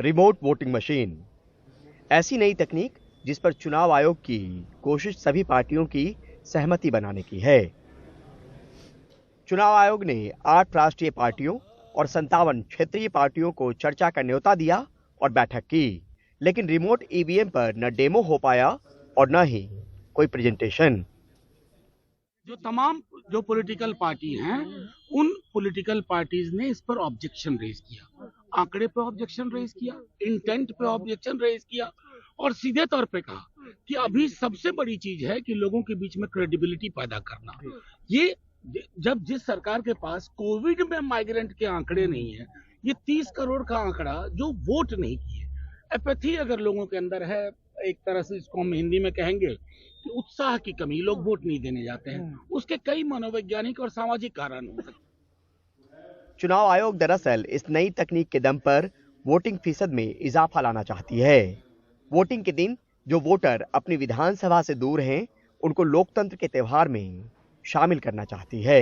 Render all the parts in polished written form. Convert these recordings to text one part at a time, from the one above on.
Remote voting machine ऐसी नई तकनीक जिस पर चुनाव आयोग की कोशिश सभी पार्टियों की सहमति बनाने की है। चुनाव आयोग ने 8 राष्ट्रीय पार्टियों और 57 क्षेत्रीय पार्टियों को चर्चा का न्योता दिया और बैठक की, लेकिन रिमोट ईवीएम पर न डेमो हो पाया और न ही कोई प्रेजेंटेशन। जो पॉलिटिकल पार्टी हैं, उन पॉलिटिकल पार्टीज ने इस पर ऑब्जेक्शन रेज किया, आंकड़े पे ऑब्जेक्शन रेज किया, इंटेंट पे ऑब्जेक्शन रेज किया और सीधे तौर पे कहा कि अभी सबसे बड़ी चीज है कि लोगों के बीच में क्रेडिबिलिटी पैदा करना। ये जब जिस सरकार के पास कोविड में माइग्रेंट के आंकड़े नहीं है, ये 30 करोड़ का आंकड़ा जो वोट नहीं किए, एपैथी अगर लोगों के अंदर है, एक तरह से इसको हम हिंदी में कहेंगे कि उत्साह की कमी, लोग वोट नहीं देने जाते हैं, उसके कई मनोवैज्ञानिक और सामाजिक कारण हो सकते हैं। चुनाव आयोग दरअसल इस नई तकनीक के दम पर वोटिंग फीसद में इजाफा लाना चाहती है। वोटिंग के दिन जो वोटर अपनी विधानसभा से दूर हैं, उनको लोकतंत्र के त्योहार में शामिल करना चाहती है।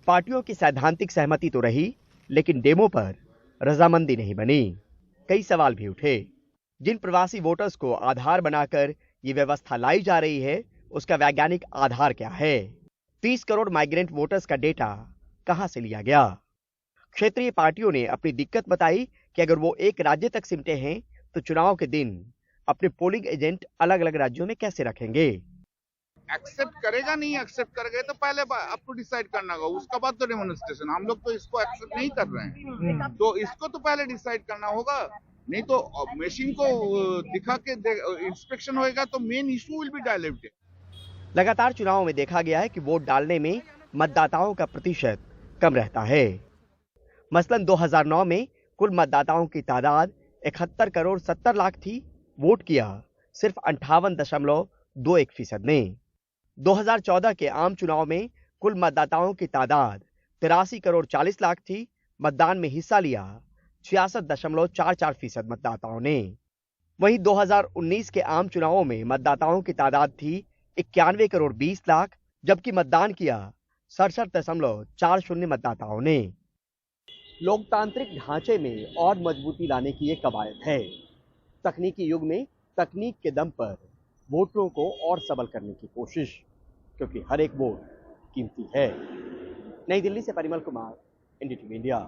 पार्टियों की सैद्धांतिक सहमति तो रही, लेकिन डेमो पर रजामंदी नहीं बनी। कई सवाल भी उठे। जिन प्रवासी वोटर्स को आधार बनाकर ये व्यवस्था लाई जा रही है, उसका वैज्ञानिक आधार क्या है? 30 करोड़ माइग्रेंट वोटर्स का डेटा कहां से लिया गया? क्षेत्रीय पार्टियों ने अपनी दिक्कत बताई कि अगर वो एक राज्य तक सिमटे हैं, तो चुनाव के दिन अपने पोलिंग एजेंट अलग अलग राज्यों में कैसे रखेंगे? एक्सेप्ट करेगा, नहीं एक्सेप्ट करेगा तो पहले आपको डिसाइड करना होगा, उसका बाद तो डेमोन्स्ट्रेशन। हम लोग तो इसको एक्सेप्ट नहीं कर रहे हैं, तो इसको तो पहले डिसाइड करना होगा, नहीं तो मशीन को दिखा के इंस्पेक्शन होएगा तो main issue will be diluted. लगातार चुनावों में देखा गया है कि वोट डालने में मतदाताओं का प्रतिशत कम रहता है। मसलन 2009 में कुल मतदाताओं की तादाद 71 करोड़ 70 लाख थी, वोट किया सिर्फ 58.21% ने। 2014 के आम चुनाव में कुल मतदाताओं की तादाद 83 करोड़ 40 लाख थी, मतदान में हिस्सा लिया 66.44% मतदाताओं ने। वहीं 2019 के आम चुनावों में मतदाताओं की तादाद थी 91 करोड़ 20 लाख, जबकि मतदान किया 67.40 मतदाताओं ने। लोकतांत्रिक ढांचे में और मजबूती लाने की ये कवायद है। तकनीकी युग में तकनीक के दम पर वोटरों को और सबल करने की कोशिश, क्योंकि हर एक वोट कीमती है। नई दिल्ली से परिमल कुमार, एनडीटीवी इंडिया।